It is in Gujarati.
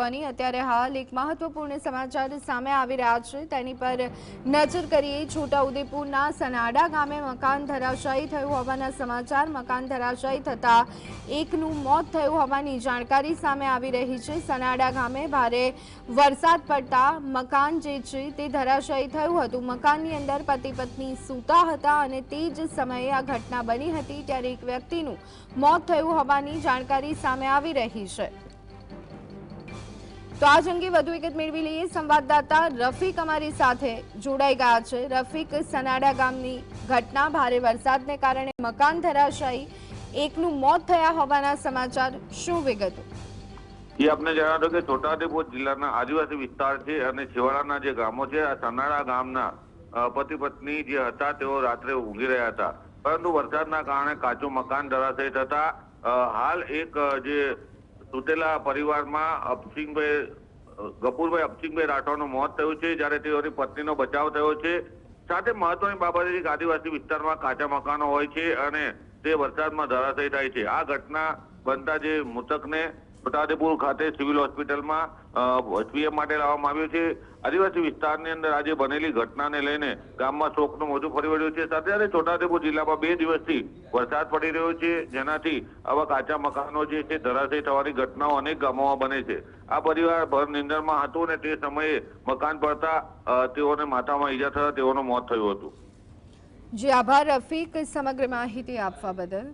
અત્યારે હાલ એક મહત્વપૂર્ણ સમાચાર સામે આવી રહ્યા છે તેની પર નજર કરીએ। છોટાઉદેપુરના સનાડા ગામે મકાન ધરાશાયી થયું હોવાના સમાચાર। મકાન ધરાશાયી થતા એકનું મોત થયું હોવાની જાણકારી સામે આવી રહી છે। સનાડા ગામે ભારે વરસાદ પડતા મકાન જે છે તે ધરાશાયી થયું હતું। મકાનની અંદર પતિ પત્ની સૂતા હતા અને તે જ સમયે આ ઘટના બની હતી ત્યારે એક વ્યક્તિનું મોત થયું હોવાની જાણકારી સામે આવી રહી છે। તો આજ અંગે વધુ વિગત મેળવી લઈએ। સંવાદદાતા રફીક અમારી સાથે જોડાઈ ગયા છે। રફીક, સનાડા ગામની ઘટના, ભારે વરસાદને કારણે મકાન ધરાશાયી, એકનું મોત થયા હોવાના સમાચાર, શું વિગતો? આપને જણાવ્યું કે છોટાઉદેપુર જિલ્લાના આદિવાસી વિસ્તાર છે અને છેવાડાના જે ગામો છે, આ સનાડા ગામના પતિ પત્ની જે હતા તેઓ રાત્રે ઊંઘી રહ્યા હતા, પરંતુ વરસાદના કારણે કાચું મકાન ધરાશાયી થતા હાલ એક જે તૂટેલા પરિવારમાં ગફુરભાઈ અપસિંગભાઈ રાઠોડનું મોત થયું છે, જ્યારે તેઓની પત્નીનો બચાવ થયો છે। સાથે મહત્વની બાબત એ કે આદિવાસી વિસ્તારમાં કાચા મકાનો હોય છે અને તે વરસાદમાં ધરાશાયી થાય છે। આ ઘટના બનતા જે મૃતકને છોટાઉદેપુર ખાતે સિવિલ હોસ્પિટલમાં પીએમ માટે લાવવામાં આવ્યો છે। આદિવાસી વિસ્તારની અંદર આજે બનેલી ઘટનાને લઈને ગામમાં શોકનું મોજું ફરી વળ્યું છે। સાથે સાથે છોટાઉદેપુર જિલ્લામાં 2 દિવસથી વરસાદ પડી રહ્યો છે, જેનાથી આવા કાચા મકાનો જે છે ધરાશાયી થવાની ઘટનાઓ અનેક ગામોમાં બને છે। આ પરિવાર ભર નિંદરમાં હતું અને તે સમયે મકાન પડતા તેઓને માથામાં ઈજા થતા તેઓનું મોત થયું હતું। જી આભાર રફીક, સમગ્ર માહિતી આપવા બદલ।